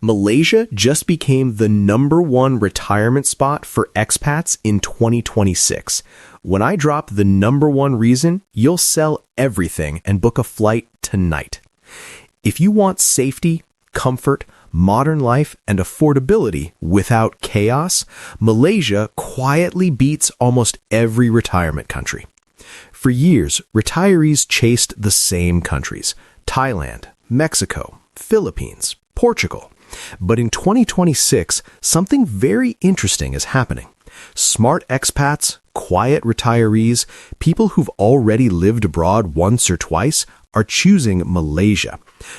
Malaysia just became the #1 retirement spot for expats in 2026. When I drop the #1 reason, you'll sell everything and book a flight tonight. If you want safety, comfort, modern life, and affordability without chaos, Malaysia quietly beats almost every retirement country. For years, retirees chased the same countries: Thailand, Mexico, Philippines, Portugal. But in 2026, something very interesting is happening. Smart expats, quiet retirees, people who've already lived abroad once or twice are choosing Malaysia.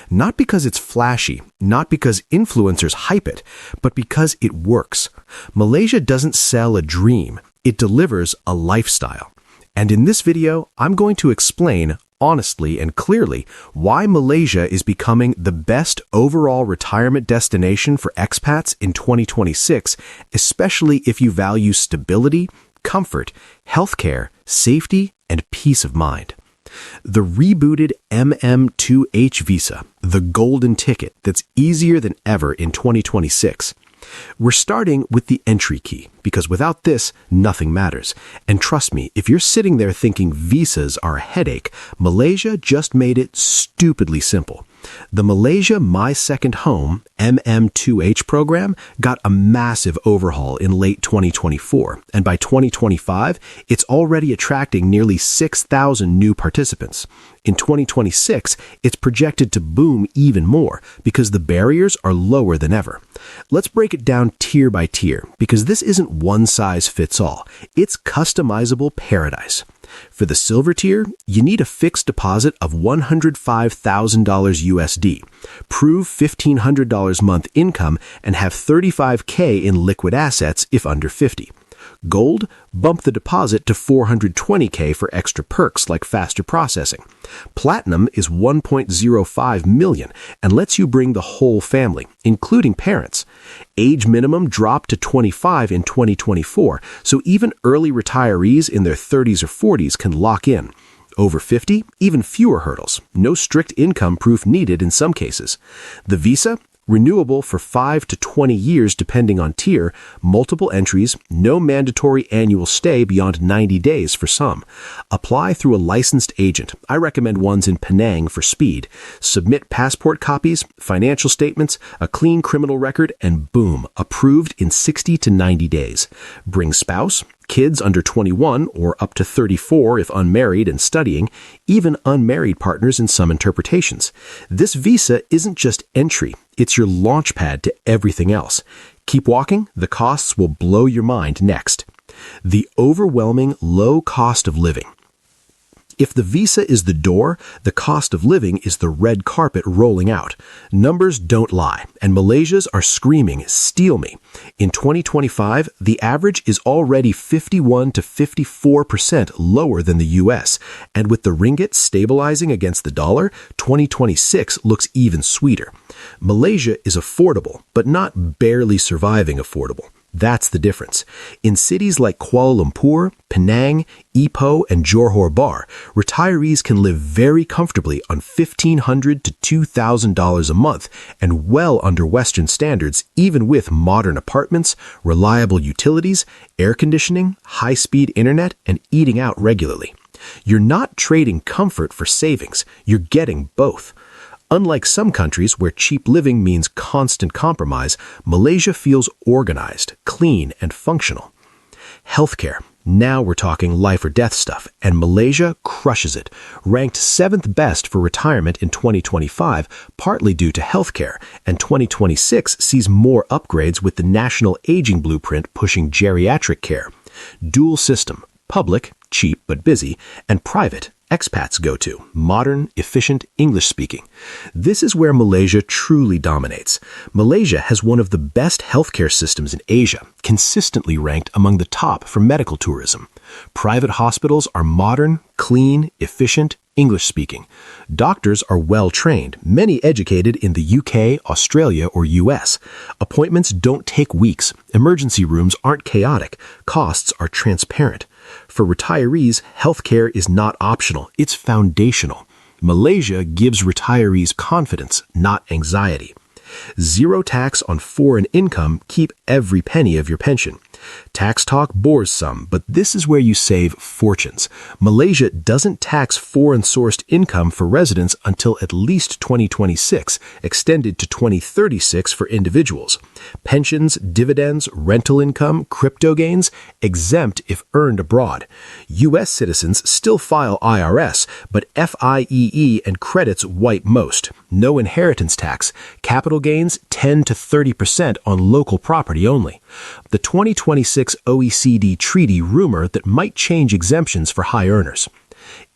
Not because it's flashy, not because influencers hype it, but because it works. Malaysia doesn't sell a dream, it delivers a lifestyle. And in this video, I'm going to explain honestly and clearly why Malaysia is becoming the best overall retirement destination for expats in 2026, especially if you value stability, comfort, healthcare, safety, and peace of mind. The rebooted MM2H visa, the golden ticket that's easier than ever in 2026. We're starting with the entry key, because without this, nothing matters. And trust me, if you're sitting there thinking visas are a headache, Malaysia just made it stupidly simple. The Malaysia My Second Home MM2H program got a massive overhaul in late 2024, and by 2025, it's already attracting nearly 6,000 new participants. In 2026, it's projected to boom even more because the barriers are lower than ever. Let's break it down tier by tier, because this isn't one size fits all. It's customizable paradise. For the silver tier, you need a fixed deposit of $105,000 USD, prove $1,500 month income, and have $35K in liquid assets if under 50. Gold, bump the deposit to $420K for extra perks like faster processing. Platinum is $1.05 million and lets you bring the whole family, including parents. Age minimum dropped to 25 in 2024, so even early retirees in their 30s or 40s can lock in. Over 50, even fewer hurdles. No strict income proof needed in some cases. The visa, renewable for 5 to 20 years depending on tier, multiple entries, no mandatory annual stay beyond 90 days for some. Apply through a licensed agent. I recommend ones in Penang for speed. Submit passport copies, financial statements, a clean criminal record, and boom, approved in 60 to 90 days. Bring spouse, kids under 21 or up to 34 if unmarried and studying, even unmarried partners in some interpretations. This visa isn't just entry, it's your launch pad to everything else. Keep walking, the costs will blow your mind next. The overwhelming low cost of living. If the visa is the door, the cost of living is the red carpet rolling out. Numbers don't lie, and Malaysians are screaming, "Steal me." In 2025, the average is already 51 to 54% lower than the US, and with the ringgit stabilizing against the dollar, 2026 looks even sweeter. Malaysia is affordable, but not barely surviving affordable. That's the difference. In cities like Kuala Lumpur, Penang, Ipoh, and Johor Bahru, retirees can live very comfortably on $1,500 to $2,000 a month and well under Western standards, even with modern apartments, reliable utilities, air conditioning, high-speed internet, and eating out regularly. You're not trading comfort for savings. You're getting both. Unlike some countries where cheap living means constant compromise, Malaysia feels organized, clean, and functional. Healthcare. Now we're talking life or death stuff, and Malaysia crushes it. Ranked 7th best for retirement in 2025, partly due to healthcare, and 2026 sees more upgrades with the National Aging Blueprint pushing geriatric care. Dual system. Public, cheap but busy, and private, expats go to, modern, efficient, English-speaking. This is where Malaysia truly dominates. Malaysia has one of the best healthcare systems in Asia, consistently ranked among the top for medical tourism. Private hospitals are modern, clean, efficient, English-speaking. Doctors are well-trained, many educated in the UK, Australia, or US. Appointments don't take weeks. Emergency rooms aren't chaotic. Costs are transparent. For retirees, healthcare is not optional, it's foundational. Malaysia gives retirees confidence, not anxiety. Zero tax on foreign income keep every penny of your pension. Tax talk bores some, but this is where you save fortunes. Malaysia doesn't tax foreign-sourced income for residents until at least 2026, extended to 2036 for individuals. Pensions, dividends, rental income, crypto gains, exempt if earned abroad. U.S. citizens still file IRS, but FIEE and credits wipe most. No inheritance tax. Capital gains 10 to 30% on local property only. The 2026 OECD treaty rumor that might change exemptions for high earners.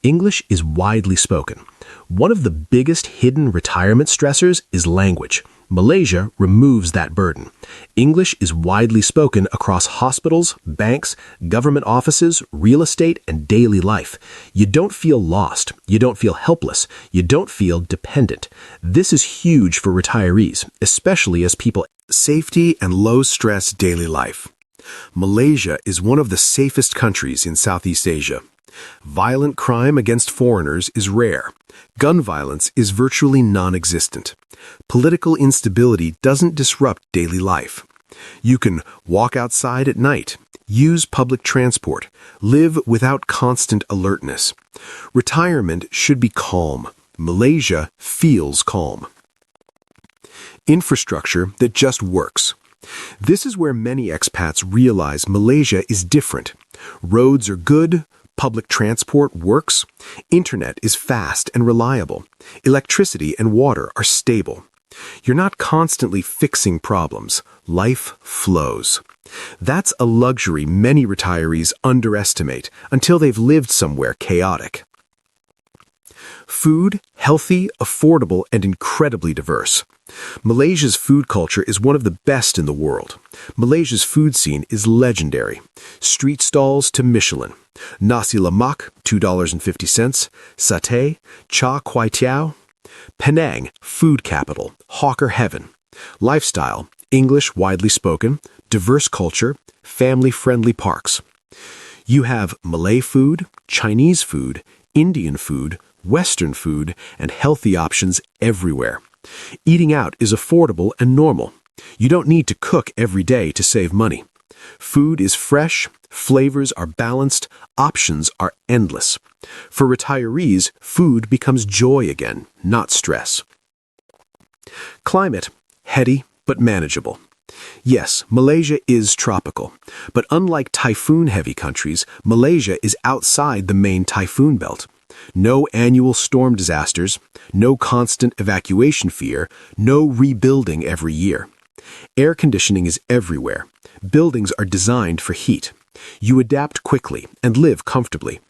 English is widely spoken. One of the biggest hidden retirement stressors is language. Malaysia removes that burden. English is widely spoken across hospitals, banks, government offices, real estate, and daily life. You don't feel lost. You don't feel helpless. You don't feel dependent. This is huge for retirees, especially as people safety and low-stress daily life. Malaysia is one of the safest countries in Southeast Asia. Violent crime against foreigners is rare. Gun violence is virtually non-existent. Political instability doesn't disrupt daily life. You can walk outside at night, use public transport, live without constant alertness. Retirement should be calm. Malaysia feels calm. Infrastructure that just works. This is where many expats realize Malaysia is different. Roads are good. Public transport works. Internet is fast and reliable. Electricity and water are stable. You're not constantly fixing problems. Life flows. That's a luxury many retirees underestimate until they've lived somewhere chaotic. Food, healthy, affordable, and incredibly diverse. Malaysia's food culture is one of the best in the world. Malaysia's food scene is legendary. Street stalls to Michelin. Nasi lemak, $2.50. Satay, cha kway teow. Penang, food capital, hawker heaven. Lifestyle, English widely spoken, diverse culture, family-friendly parks. You have Malay food, Chinese food, Indian food, Western food, and healthy options everywhere. Eating out is affordable and normal. You don't need to cook every day to save money. Food is fresh, flavors are balanced, options are endless. For retirees, food becomes joy again, not stress. Climate, heady but manageable. Yes, Malaysia is tropical, but unlike typhoon-heavy countries, Malaysia is outside the main typhoon belt. No annual storm disasters, no constant evacuation fear, no rebuilding every year. Air conditioning is everywhere. Buildings are designed for heat. You adapt quickly and live comfortably.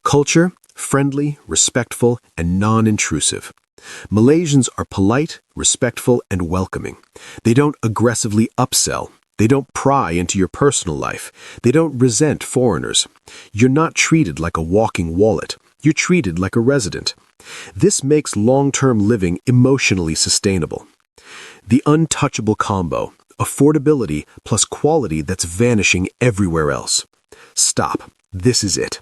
Culture, friendly, respectful, and non-intrusive. Malaysians are polite, respectful, and welcoming. They don't aggressively upsell. They don't pry into your personal life. They don't resent foreigners. You're not treated like a walking wallet. You're treated like a resident. This makes long-term living emotionally sustainable. The untouchable combo, affordability plus quality that's vanishing everywhere else. Stop. This is it.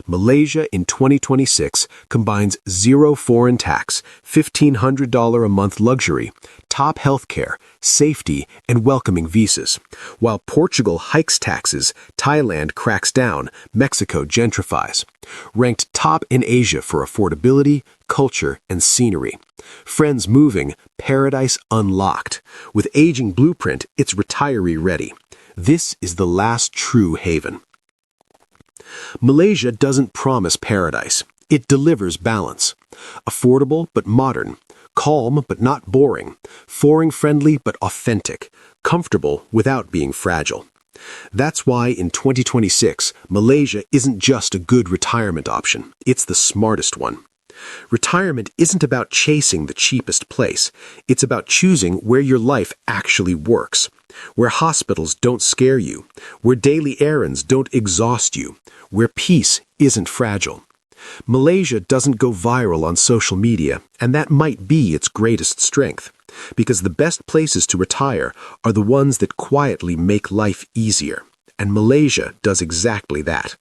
Malaysia in 2026 combines zero foreign tax, $1,500 a month luxury, top healthcare, safety, and welcoming visas. While Portugal hikes taxes, Thailand cracks down, Mexico gentrifies. Ranked top in Asia for affordability, culture, and scenery. Friends moving, paradise unlocked. With aging blueprint, it's retiree ready. This is the last true haven. Malaysia doesn't promise paradise. It delivers balance. Affordable but modern. Calm but not boring. Foreign-friendly but authentic. Comfortable without being fragile. That's why in 2026, Malaysia isn't just a good retirement option. It's the smartest one. Retirement isn't about chasing the cheapest place. It's about choosing where your life actually works. Where hospitals don't scare you. Where daily errands don't exhaust you. Where peace isn't fragile. Malaysia doesn't go viral on social media, and that might be its greatest strength. Because the best places to retire are the ones that quietly make life easier. And Malaysia does exactly that.